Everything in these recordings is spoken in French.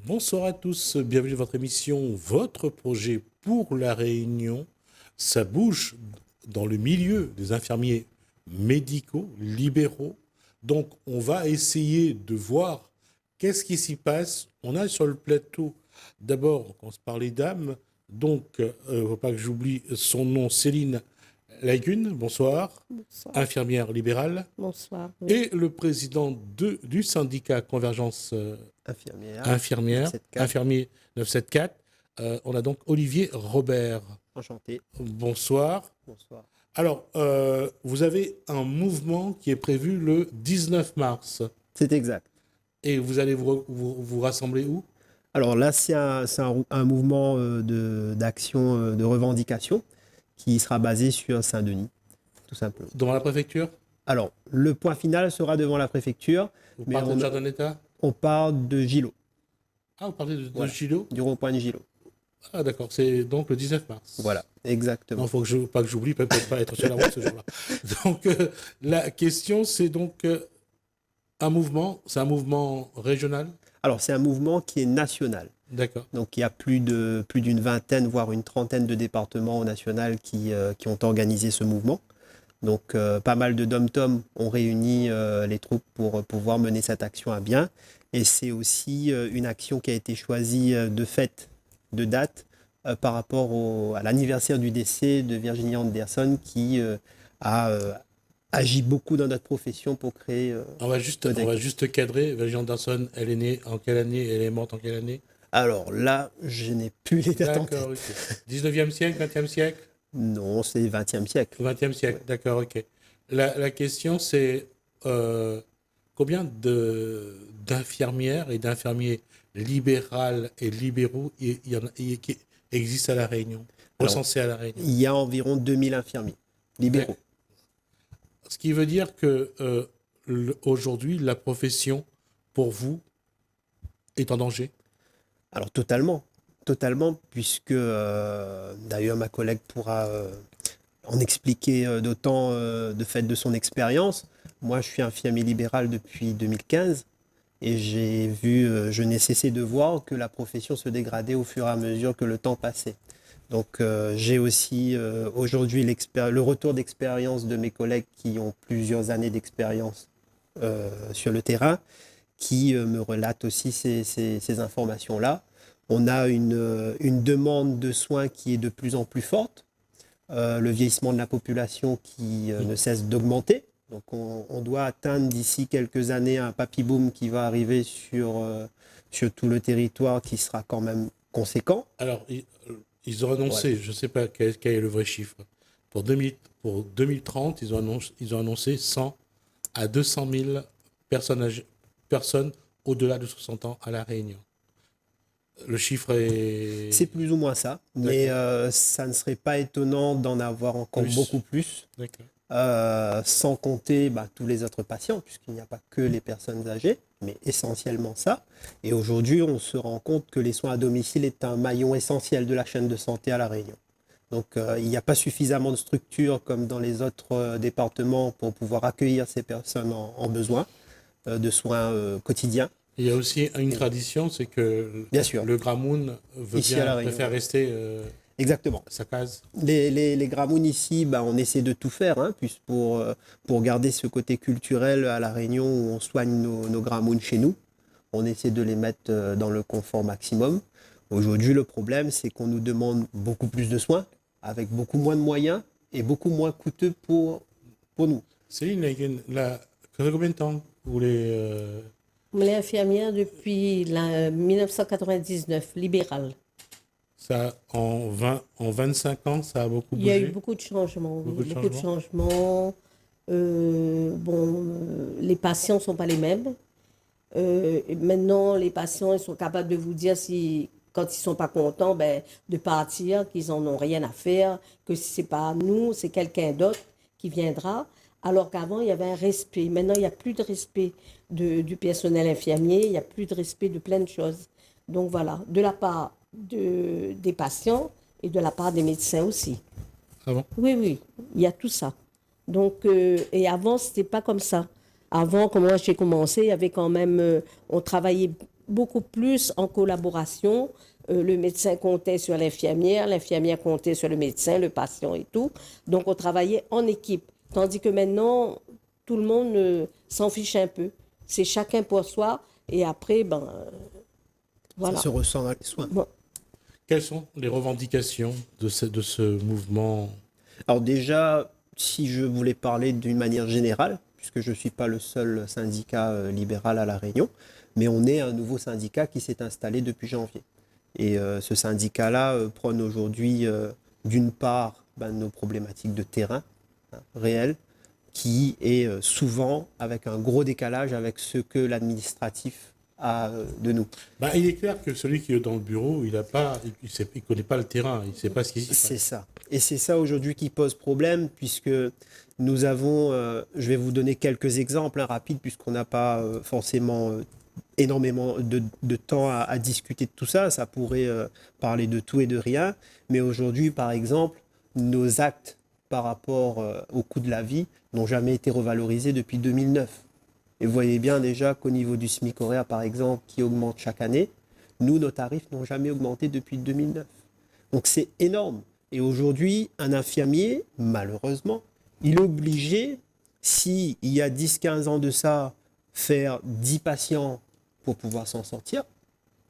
Bonsoir à tous, bienvenue dans votre émission, votre projet pour la Réunion. Ça bouge dans le milieu des infirmiers médicaux, libéraux. Donc on va essayer de voir qu'est-ce qui s'y passe. On a sur le plateau, d'abord, quand on se parlait d'âme, donc il ne faut pas que j'oublie son nom, Céline Lagune, bonsoir, Bonsoir. infirmière libérale, Bonsoir. Oui. et le président du syndicat Convergence infirmière, 974. infirmier 974. On a donc Olivier Robert. Enchanté. Bonsoir. Bonsoir. Alors, vous avez un mouvement qui est prévu le 19 mars. C'est exact. Et vous allez vous rassembler où? Alors là, c'est un mouvement d'action, de revendication qui sera basé sur Saint-Denis, tout simplement. Devant la préfecture? Alors, le point final sera devant la préfecture. Vous Mais partez de Jardin d'État? On part de Gillot, Ah, vous parlez de Voilà. Gillot? du rond-point de Gillot. Ah, d'accord, c'est donc le 19 mars. Voilà, exactement. Non, faut que pas que j'oublie, peut-être pas être sur la route ce jour-là. Donc, la question, c'est donc c'est un mouvement régional? Alors, c'est un mouvement qui est national. D'accord. Donc, il y a plus d'une vingtaine, voire une trentaine de départements au national qui ont organisé ce mouvement. Donc, pas mal de dom-tom ont réuni les troupes pour pouvoir mener cette action à bien. Et c'est aussi une action qui a été choisie de fait, de date, par rapport à l'anniversaire du décès de Virginie Anderson qui a agi beaucoup dans notre profession pour créer... On va juste cadrer. Virginie Anderson, elle est née en quelle année? Elle est morte en quelle année? Alors là, je n'ai plus les dates en tête. D'accord, ok. 19e siècle, 20e siècle? Non, c'est le 20e siècle. 20e siècle, Ouais. d'accord, ok. La question, c'est combien d'infirmières et d'infirmiers libérales et libéraux qui existent à La Réunion, Alors, recensés à La Réunion? Il y a environ 2000 infirmiers libéraux. Ce qui veut dire que aujourd'hui, la profession, pour vous, est en danger? Alors totalement, puisque d'ailleurs ma collègue pourra en expliquer d'autant de fait de son expérience. Moi, je suis infirmier libéral depuis 2015 et je n'ai cessé de voir que la profession se dégradait au fur et à mesure que le temps passait. Donc j'ai aussi aujourd'hui le retour d'expérience de mes collègues qui ont plusieurs années d'expérience sur le terrain, qui me relatent aussi ces informations-là. On a une demande de soins qui est de plus en plus forte, le vieillissement de la population qui ne cesse d'augmenter. Donc on doit atteindre d'ici quelques années un papy-boom qui va arriver sur tout le territoire qui sera quand même conséquent. Alors, ils ont annoncé, je ne sais pas quel est le vrai chiffre, pour 2030, ils ont annoncé 100 à 200 000 personnes au-delà de 60 ans à La Réunion. Le chiffre est... C'est plus ou moins ça, mais ça ne serait pas étonnant d'en avoir encore beaucoup plus, sans compter tous les autres patients, puisqu'il n'y a pas que les personnes âgées, mais essentiellement ça. Et aujourd'hui, on se rend compte que les soins à domicile est un maillon essentiel de la chaîne de santé à La Réunion. Donc il n'y a pas suffisamment de structures comme dans les autres départements pour pouvoir accueillir ces personnes en besoin de soins quotidiens. Il y a aussi une tradition, c'est que Bien sûr. le Gramoun préfère rester Exactement. à sa case. Les Gramounes ici, on essaie de tout faire pour garder ce côté culturel à La Réunion où on soigne nos Gramounes chez nous. On essaie de les mettre dans le confort maximum. Aujourd'hui, le problème, c'est qu'on nous demande beaucoup plus de soins, avec beaucoup moins de moyens et beaucoup moins coûteux pour nous. Céline, ça fait combien de temps vous les... On est infirmière depuis 1999, libérale. Ça, en 25 ans, ça a beaucoup bougé? Il y a eu beaucoup de changements. Beaucoup de changements. Les patients ne sont pas les mêmes. Maintenant, les patients ils sont capables de vous dire si, quand ils ne sont pas contents, de partir, qu'ils n'en ont rien à faire, que si ce n'est pas nous, c'est quelqu'un d'autre qui viendra. Alors qu'avant, il y avait un respect. Maintenant, il n'y a plus de respect du personnel infirmier, il n'y a plus de respect de plein de choses. Donc voilà, de la part des patients et de la part des médecins aussi. Ah bon? Oui, il y a tout ça. Donc, et avant, ce n'était pas comme ça. Avant, quand moi j'ai commencé, il y avait quand même, on travaillait beaucoup plus en collaboration. Le médecin comptait sur l'infirmière comptait sur le médecin, le patient et tout. Donc, on travaillait en équipe. Tandis que maintenant, tout le monde s'en fiche un peu. C'est chacun pour soi. Et après, voilà. Ça se ressent dans les soins. Bon. Quelles sont les revendications de ce mouvement? Alors déjà, si je voulais parler d'une manière générale, puisque je ne suis pas le seul syndicat libéral à La Réunion, mais on est un nouveau syndicat qui s'est installé depuis janvier. Et ce syndicat-là prône aujourd'hui, d'une part, nos problématiques de terrain réelles, qui est souvent avec un gros décalage avec ce que l'administratif a de nous. Il est clair que celui qui est dans le bureau, il ne connaît pas le terrain, il ne sait pas ce qui se passe. C'est ça. Et c'est ça aujourd'hui qui pose problème, puisque nous avons, je vais vous donner quelques exemples rapides, puisqu'on n'a pas forcément énormément de temps à discuter de tout ça. Ça pourrait parler de tout et de rien. Mais aujourd'hui, par exemple, nos actes par rapport au coût de la vie n'ont jamais été revalorisés depuis 2009. Et vous voyez bien déjà qu'au niveau du SMIC horaire, par exemple, qui augmente chaque année, nous, nos tarifs n'ont jamais augmenté depuis 2009. Donc c'est énorme. Et aujourd'hui, un infirmier, malheureusement, il est obligé, s'il y a 10-15 ans de ça, faire 10 patients pour pouvoir s'en sortir.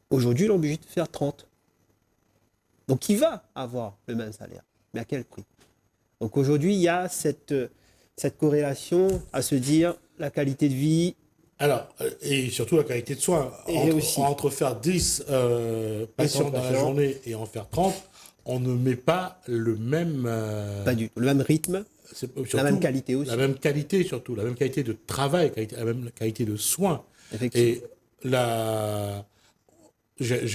Aujourd'hui, il est obligé de faire 30. Donc il va avoir le même salaire. Mais à quel prix? Donc aujourd'hui, il y a cette corrélation à se dire la qualité de vie. Alors, et surtout la qualité de soins. Entre faire 10 patients dans la journée et en faire 30, on ne met pas le même... Pas du tout. Le même rythme, la même qualité aussi. La même qualité surtout, la même qualité de travail, la même qualité de soins. Et je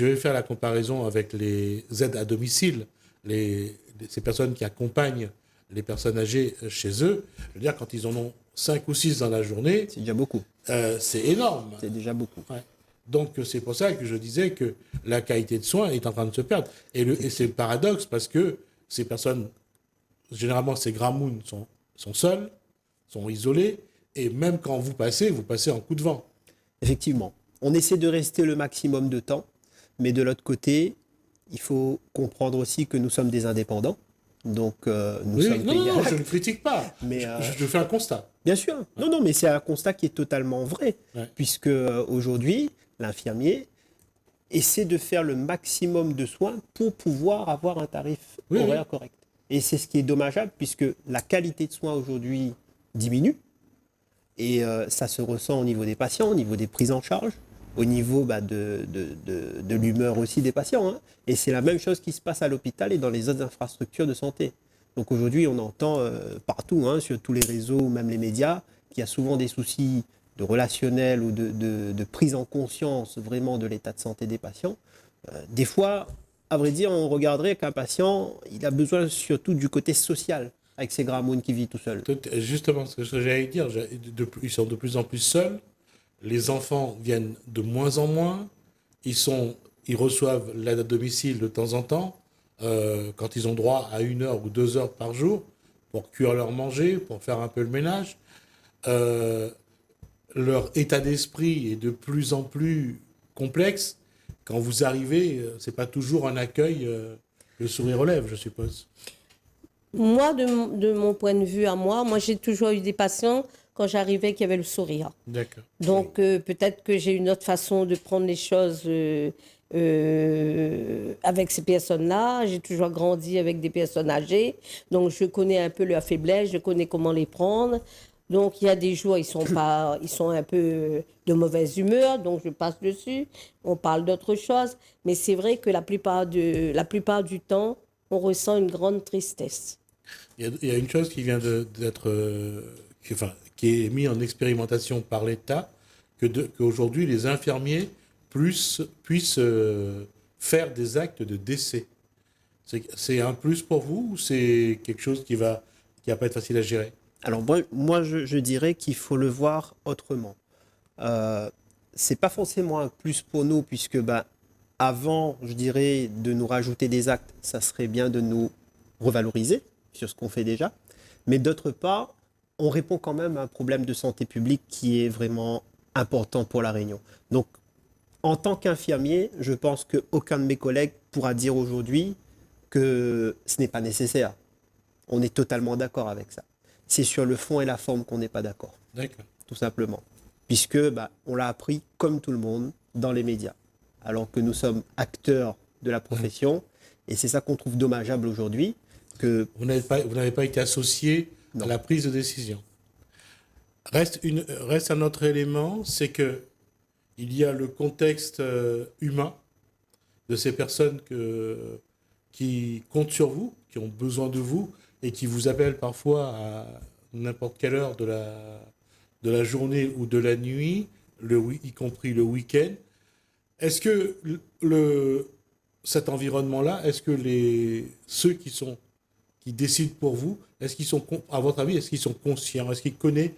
vais faire la comparaison avec les aides à domicile, ces personnes qui accompagnent les personnes âgées chez eux. Je veux dire, quand ils en ont 5 ou 6 dans la journée... C'est déjà beaucoup. C'est énorme. C'est déjà beaucoup. Ouais. Donc, c'est pour ça que je disais que la qualité de soins est en train de se perdre. Et c'est le paradoxe, parce que ces personnes, généralement, ces gramounes sont seuls, sont isolés, et même quand vous passez en coup de vent. Effectivement. On essaie de rester le maximum de temps, mais de l'autre côté, il faut comprendre aussi que nous sommes des indépendants. Donc, nous sommes payés. Non, je ne critique pas. Mais je fais un constat. Bien sûr. Ouais. Non, mais c'est un constat qui est totalement vrai. Ouais. Puisque aujourd'hui, l'infirmier essaie de faire le maximum de soins pour pouvoir avoir un tarif horaire correct. Et c'est ce qui est dommageable, puisque la qualité de soins aujourd'hui diminue. Et ça se ressent au niveau des patients, au niveau des prises en charge, au niveau de l'humeur aussi des patients. Hein. Et c'est la même chose qui se passe à l'hôpital et dans les autres infrastructures de santé. Donc aujourd'hui, on entend partout, sur tous les réseaux ou même les médias, qu'il y a souvent des soucis de relationnel ou de prise en conscience vraiment de l'état de santé des patients. Des fois, à vrai dire, on regarderait qu'un patient, il a besoin surtout du côté social, avec ses gramounes qui vit tout seul. Justement, ce que j'allais dire, ils sont de plus en plus seuls. Les enfants viennent de moins en moins. Ils reçoivent l'aide à domicile de temps en temps, quand ils ont droit à 1 heure ou 2 heures par jour pour cuire leur manger, pour faire un peu le ménage. Leur état d'esprit est de plus en plus complexe. Quand vous arrivez, c'est pas toujours un accueil, le sourire aux lèvres, je suppose. Moi, de mon point de vue à moi, j'ai toujours eu des patients quand j'arrivais qui avaient le sourire. D'accord. Donc, peut-être que j'ai une autre façon de prendre les choses avec ces personnes-là. J'ai toujours grandi avec des personnes âgées. Donc, je connais un peu leurs faiblesses, je connais comment les prendre. Donc, il y a des jours, ils sont un peu de mauvaise humeur, donc je passe dessus. On parle d'autre chose. Mais c'est vrai que la plupart du temps, on ressent une grande tristesse. Il y a une chose qui vient qui est mise en expérimentation par l'État, qu'aujourd'hui, les infirmiers puissent faire des actes de décès. C'est un plus pour vous ou c'est quelque chose qui va pas être facile à gérer? Alors moi je dirais qu'il faut le voir autrement. C'est pas forcément un plus pour nous, puisque avant, je dirais, de nous rajouter des actes, ça serait bien de nous revaloriser sur ce qu'on fait déjà. Mais d'autre part, on répond quand même à un problème de santé publique qui est vraiment important pour La Réunion. Donc, En tant qu'infirmier, je pense qu'aucun de mes collègues pourra dire aujourd'hui que ce n'est pas nécessaire. On est totalement d'accord avec ça. C'est sur le fond et la forme qu'on n'est pas d'accord, D'accord. tout simplement. Puisque on l'a appris comme tout le monde dans les médias, alors que nous sommes acteurs de la profession. Et c'est ça qu'on trouve dommageable aujourd'hui. Que Vous n'avez pas été associé Non. à la prise de décision. Reste un autre élément, c'est que il y a le contexte humain de ces personnes qui comptent sur vous, qui ont besoin de vous et qui vous appellent parfois à n'importe quelle heure de la journée ou de la nuit, y compris le week-end. Est-ce que cet environnement-là, est-ce que ceux qui décident pour vous, à votre avis, est-ce qu'ils sont conscients? Est-ce qu'ils connaissent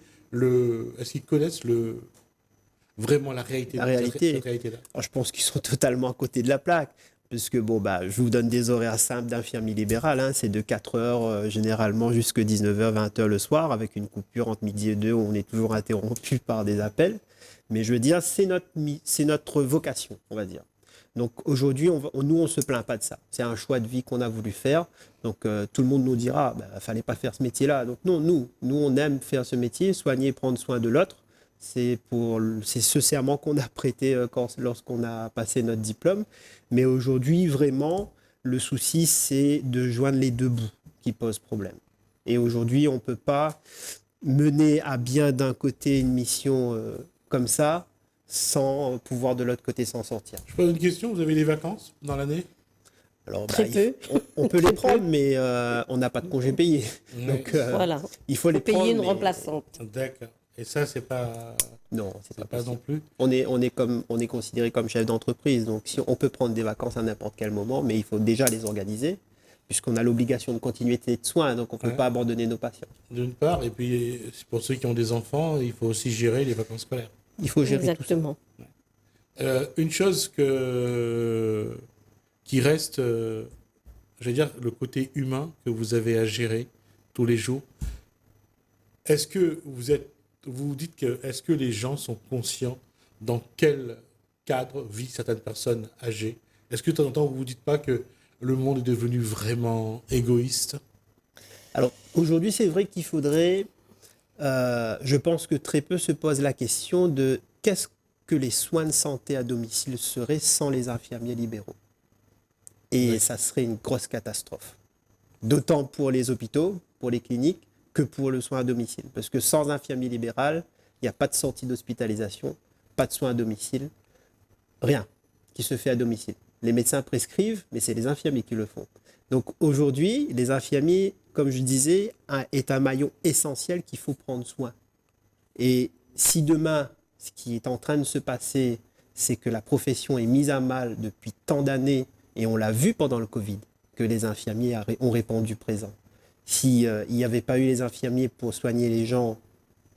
vraiment la réalité, La réalité. cette réalité-là? Alors, je pense qu'ils sont totalement à côté de la plaque. Puisque, je vous donne des horaires simples d'infirmier libéral. Hein, c'est de 4 heures généralement jusqu'à 19h, 20h le soir, avec une coupure entre midi et 2 où on est toujours interrompu par des appels. Mais je veux dire, c'est notre vocation, on va dire. Donc aujourd'hui, nous, on ne se plaint pas de ça. C'est un choix de vie qu'on a voulu faire. Donc tout le monde nous dira, fallait pas faire ce métier-là. Donc non, nous, on aime faire ce métier, soigner, prendre soin de l'autre. C'est ce serment qu'on a prêté lorsqu'on a passé notre diplôme. Mais aujourd'hui, vraiment, le souci, c'est de joindre les deux bouts qui posent problème. Et aujourd'hui, on ne peut pas mener à bien d'un côté une mission comme ça, sans pouvoir de l'autre côté s'en sortir. Je pose une question, vous avez des vacances dans l'année? Alors, Très peu. On peut les prendre, mais on n'a pas de congés payés. Oui. Donc, Voilà. il faut les Payer prendre. une mais- remplaçante. D'accord. Et ça, c'est pas, Non, c'est pas pas possible. non plus. On est considéré comme chef d'entreprise. Donc, si on peut prendre des vacances à n'importe quel moment, mais il faut déjà les organiser, puisqu'on a l'obligation de continuité de soins. Donc, on ne peut Ouais. pas abandonner nos patients. D'une part, et puis pour ceux qui ont des enfants, il faut aussi gérer les vacances scolaires. Il faut gérer tout ça. Exactement. Une chose qui reste, je veux dire, le côté humain que vous avez à gérer tous les jours. Est-ce que vous dites que, est-ce que les gens sont conscients dans quel cadre vivent certaines personnes âgées? Est-ce que de temps en temps, vous ne vous dites pas que le monde est devenu vraiment égoïste? Alors, aujourd'hui, c'est vrai qu'il faudrait... je pense que très peu se posent la question de qu'est-ce que les soins de santé à domicile seraient sans les infirmiers libéraux. Et Oui. ça serait une grosse catastrophe. D'autant pour les hôpitaux, pour les cliniques, que pour le soin à domicile. Parce que sans infirmier libéral, il n'y a pas de sortie d'hospitalisation, pas de soins à domicile, rien qui se fait à domicile. Les médecins prescrivent, mais c'est les infirmiers qui le font. Donc aujourd'hui, les infirmiers, comme je disais, est un maillon essentiel qu'il faut prendre soin. Et si demain, ce qui est en train de se passer, c'est que la profession est mise à mal depuis tant d'années, et on l'a vu pendant le Covid, que les infirmiers ont répondu présent. S'il n'y avait pas eu les infirmiers pour soigner les gens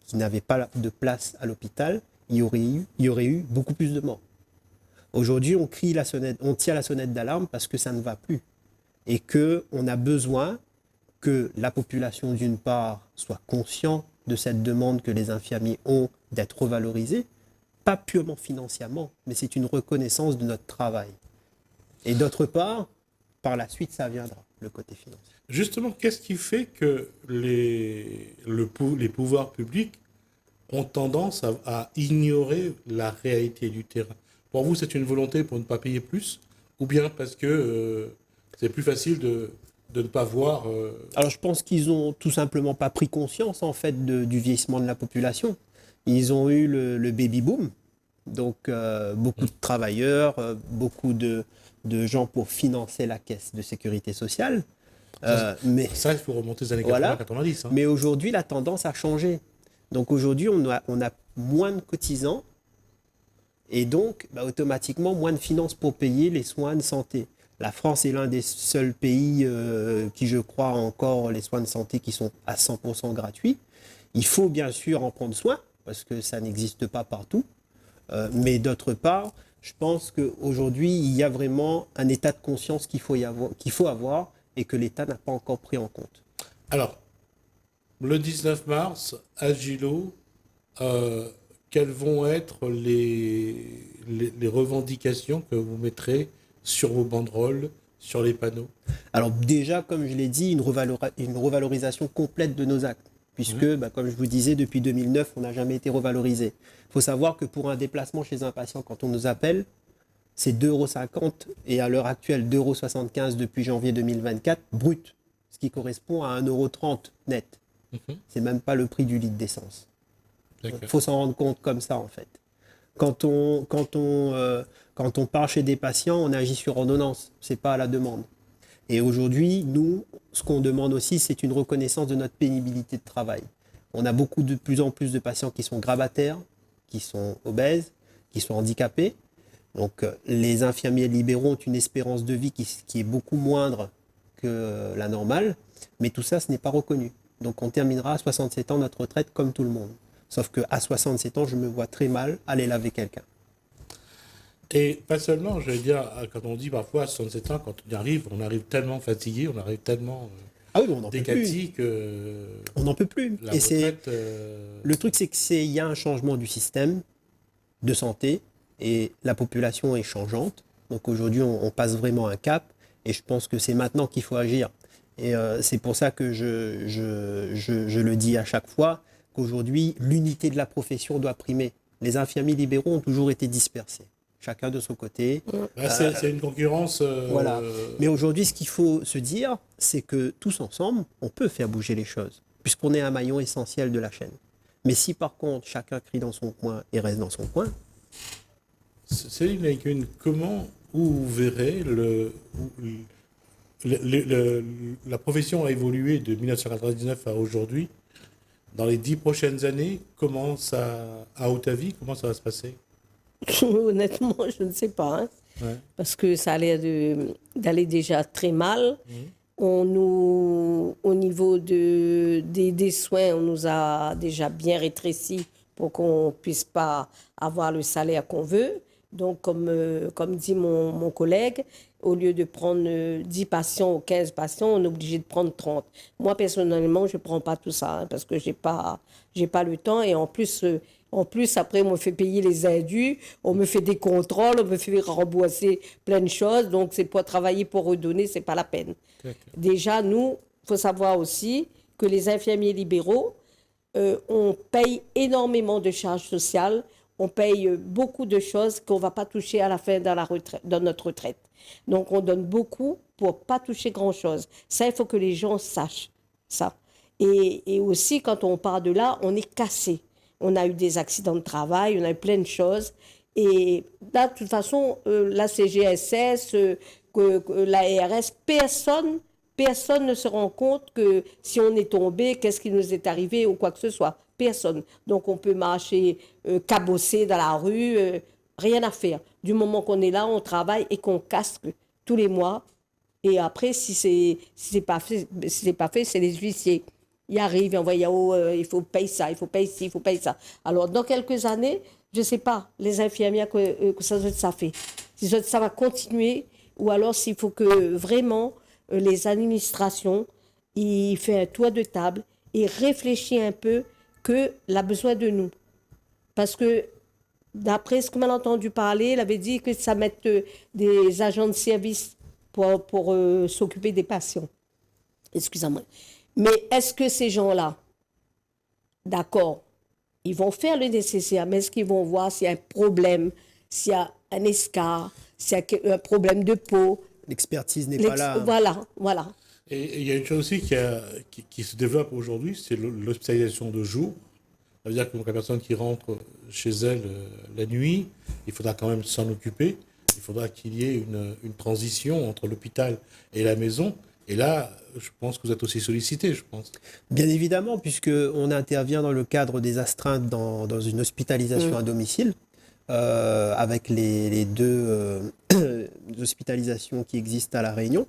qui n'avaient pas de place à l'hôpital, il y aurait eu beaucoup plus de morts. Aujourd'hui, on tire la sonnette d'alarme parce que ça ne va plus. Et qu'on a besoin que la population, d'une part, soit consciente de cette demande que les infirmiers ont d'être revalorisés, pas purement financièrement, mais c'est une reconnaissance de notre travail. Et d'autre part, par la suite, ça viendra, le côté financier. Justement, qu'est-ce qui fait que les pouvoirs publics ont tendance à ignorer la réalité du terrain? Pour vous, c'est une volonté pour ne pas payer plus? Ou bien parce que c'est plus facile de ne pas voir... Alors je pense qu'ils ont tout simplement pas pris conscience en fait du vieillissement de la population. Ils ont eu le baby boom, donc beaucoup de travailleurs, beaucoup de gens pour financer la caisse de sécurité sociale. Mais Ça, il faut remonter aux années Voilà. 80-90. Hein. Mais aujourd'hui, la tendance a changé. Donc aujourd'hui, on a moins de cotisants et donc automatiquement moins de finances pour payer les soins de santé. La France est l'un des seuls pays qui, je crois, a encore les soins de santé qui sont à 100% gratuits. Il faut bien sûr en prendre soin parce que ça n'existe pas partout. Mais d'autre part, je pense qu'aujourd'hui, il y a vraiment un état de conscience qu'il faut avoir et que l'État n'a pas encore pris en compte. Alors, le 19 mars, à Gilo, quels vont être les revendications que vous mettrez sur vos banderoles, sur les panneaux? Alors déjà, comme je l'ai dit, une revalorisation complète de nos actes, puisque, comme je vous disais, depuis 2009, on n'a jamais été revalorisé. Il faut savoir que pour un déplacement chez un patient, quand on nous appelle, c'est 2,50 € et à l'heure actuelle 2,75 € depuis janvier 2024 brut, ce qui correspond à 1,30 € net. C'est même pas le prix du litre d'essence. Il faut s'en rendre compte comme ça, en fait. Quand on part chez des patients, on agit sur ordonnance, c'est pas à la demande. Et aujourd'hui, nous, ce qu'on demande aussi, c'est une reconnaissance de notre pénibilité de travail. On a de plus en plus de patients qui sont grabataires, qui sont obèses, qui sont handicapés. Donc, les infirmiers libéraux ont une espérance de vie qui est beaucoup moindre que la normale, mais tout ça, ce n'est pas reconnu. Donc, on terminera à 67 ans notre retraite comme tout le monde. Sauf qu'à 67 ans, je me vois très mal aller laver quelqu'un. Et pas seulement, je veux dire, quand on dit parfois à 67 ans, quand on arrive tellement fatigué, on arrive tellement décati que... On n'en peut plus. La Et retraite, le truc, c'est qu'il y a un changement du système de santé et la population est changeante. Donc aujourd'hui, on passe vraiment un cap et je pense que c'est maintenant qu'il faut agir. Et c'est pour ça que je le dis à chaque fois, qu'aujourd'hui, l'unité de la profession doit primer. Les infirmiers libéraux ont toujours été dispersés, chacun de son côté. C'est une concurrence... Voilà. Mais aujourd'hui, ce qu'il faut se dire, c'est que tous ensemble, on peut faire bouger les choses, puisqu'on est un maillon essentiel de la chaîne. Mais si par contre, chacun crie dans son coin et reste dans son coin... Céline Laïcune, où vous verrez la profession a évolué de 1999 à aujourd'hui. Dans les 10 prochaines années, à votre avis, comment ça va se passer? Honnêtement, je ne sais pas. Parce que ça a l'air d'aller déjà très mal. Au niveau des soins, on nous a déjà bien rétréci pour qu'on ne puisse pas avoir le salaire qu'on veut. Donc, comme dit mon collègue, au lieu de prendre 10 patients ou 15 patients, on est obligé de prendre 30. Moi, personnellement, je ne prends pas tout ça parce que je n'ai pas le temps. Et en plus, après, on me fait payer les indus, on me fait des contrôles, on me fait rembourser plein de choses. Donc, c'est pour travailler pour redonner, ce n'est pas la peine. Déjà, nous, il faut savoir aussi que les infirmiers libéraux, on paye énormément de charges sociales. On paye beaucoup de choses qu'on ne va pas toucher à la fin dans notre retraite. Donc, on donne beaucoup pour ne pas toucher grand-chose. Ça, il faut que les gens sachent ça. Et aussi, quand on part de là, on est cassé. On a eu des accidents de travail, on a eu plein de choses. Et là, de toute façon, la CGSS, l'ARS, personne ne se rend compte que si on est tombé, qu'est-ce qui nous est arrivé ou quoi que ce soit. Personne. Donc, on peut marcher cabossé dans la rue, rien à faire. Du moment qu'on est là, on travaille et qu'on casque tous les mois. Et après, si c'est pas fait, c'est les huissiers. Ils arrivent, ils envoient, il faut payer ça, il faut payer ci, il faut payer ça. Alors, dans quelques années, je ne sais pas, les infirmières, que ça fait. Si ça va continuer, ou alors s'il faut que vraiment les administrations, ils fassent un tour de table et réfléchissent un peu qu'il a besoin de nous. Parce que, d'après ce que m'a entendu parler, il avait dit que ça mette des agents de service pour s'occuper des patients. Excusez-moi. Mais est-ce que ces gens-là, d'accord, ils vont faire le nécessaire, mais est-ce qu'ils vont voir s'il y a un problème, s'il y a un escarre, s'il y a un problème de peau? L'expertise n'est pas là. Voilà. Et il y a une chose aussi qui se développe aujourd'hui, c'est l'hospitalisation de jour. Ça veut dire que la personne qui rentre chez elle la nuit, il faudra quand même s'en occuper. Il faudra qu'il y ait une transition entre l'hôpital et la maison. Et là, je pense que vous êtes aussi sollicité, je pense. Bien évidemment, puisqu'on intervient dans le cadre des astreintes dans une hospitalisation à domicile, avec les deux hospitalisations qui existent à La Réunion.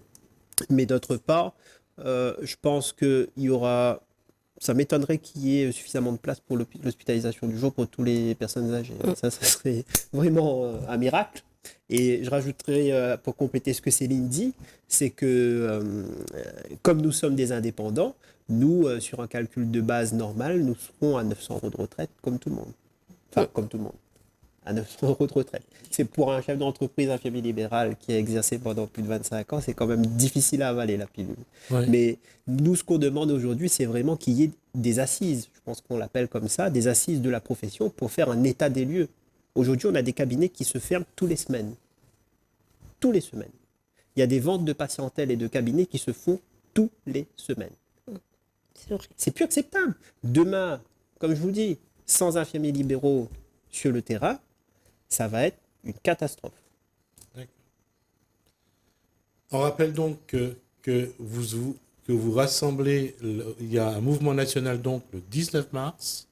Mais d'autre part, je pense qu'il y aura... Ça m'étonnerait qu'il y ait suffisamment de place pour l'hospitalisation du jour pour toutes les personnes âgées. Ça serait vraiment un miracle. Et je rajouterais, pour compléter ce que Céline dit, c'est que comme nous sommes des indépendants, nous, sur un calcul de base normal, nous serons à 900 € de retraite comme tout le monde. Enfin, comme tout le monde. à 900 euros de retraite. C'est pour un chef d'entreprise infirmier libéral qui a exercé pendant plus de 25 ans, c'est quand même difficile à avaler la pilule. Ouais. Mais nous, ce qu'on demande aujourd'hui, c'est vraiment qu'il y ait des assises, je pense qu'on l'appelle comme ça, des assises de la profession pour faire un état des lieux. Aujourd'hui, on a des cabinets qui se ferment tous les semaines. Tous les semaines. Il y a des ventes de patientèle et de cabinets qui se font tous les semaines. C'est vrai. C'est plus acceptable. Demain, comme je vous dis, sans infirmiers libéraux sur le terrain, ça va être une catastrophe. D'accord. On rappelle donc que vous rassemblez, il y a un mouvement national donc le 19 mars,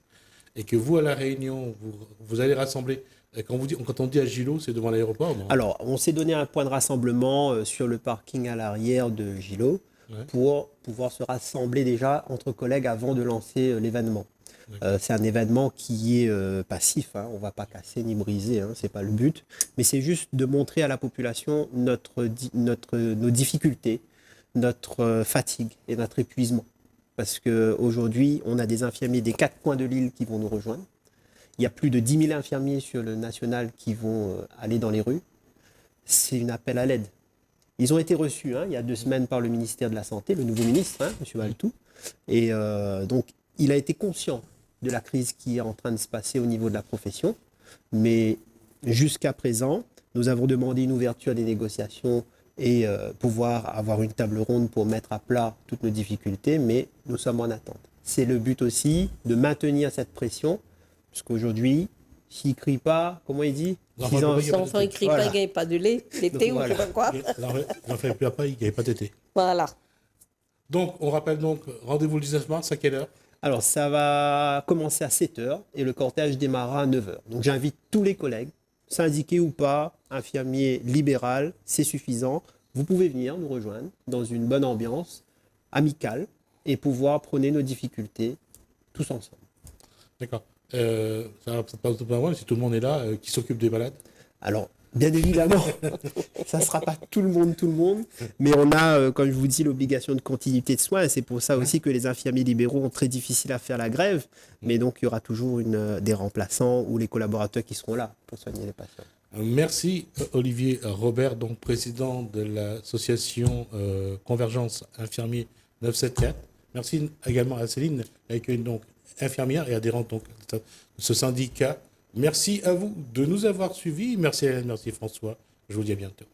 et que vous, à La Réunion, vous allez rassembler, quand on dit à Gillot, c'est devant l'aéroport, non? Alors, on s'est donné un point de rassemblement sur le parking à l'arrière de Gillot Ouais. pour pouvoir se rassembler déjà entre collègues avant de lancer l'événement. D'accord. C'est un événement qui est passif, hein. On ne va pas casser ni briser, hein, ce n'est pas le but, mais c'est juste de montrer à la population nos difficultés, notre fatigue et notre épuisement. Parce qu'aujourd'hui, on a des infirmiers des 4 coins de l'île qui vont nous rejoindre. Il y a plus de 10 000 infirmiers sur le national qui vont aller dans les rues. C'est un appel à l'aide. Ils ont été reçus il y a 2 semaines par le ministère de la Santé, le nouveau ministre, M. Valtou. Et donc, il a été conscient de la crise qui est en train de se passer au niveau de la profession. Mais jusqu'à présent, nous avons demandé une ouverture des négociations et pouvoir avoir une table ronde pour mettre à plat toutes nos difficultés, mais nous sommes en attente. C'est le but aussi de maintenir cette pression, parce qu'aujourd'hui, s'ils ne crient pas, comment il dit? L'enfant S'ils en- ne peut Les enfants, ils crient Voilà. pas, ils gagnent pas de lait, l'été ou je Voilà. sais pas quoi. L'enfant ne peut pas, il n'y avait pas d'été. Voilà. Donc, on rappelle donc, rendez-vous le 19 mars, à quelle heure? Alors, ça va commencer à 7h et le cortège démarrera à 9h. Donc, j'invite tous les collègues, syndiqués ou pas, infirmiers libéral, c'est suffisant. Vous pouvez venir nous rejoindre dans une bonne ambiance, amicale, et pouvoir prôner nos difficultés tous ensemble. D'accord. Ça va pas mal si tout le monde est là, qui s'occupe des malades. Alors, bien évidemment, ça ne sera pas tout le monde, mais on a, comme je vous dis, l'obligation de continuité de soins, et c'est pour ça aussi que les infirmiers libéraux ont très difficile à faire la grève, mais donc il y aura toujours des remplaçants ou les collaborateurs qui seront là pour soigner les patients. Merci Olivier Robert, donc président de l'association Convergence Infirmier 974. Merci également à Céline, avec une donc infirmière et adhérente donc de ce syndicat. Merci à vous de nous avoir suivis. Merci Hélène, merci François. Je vous dis à bientôt.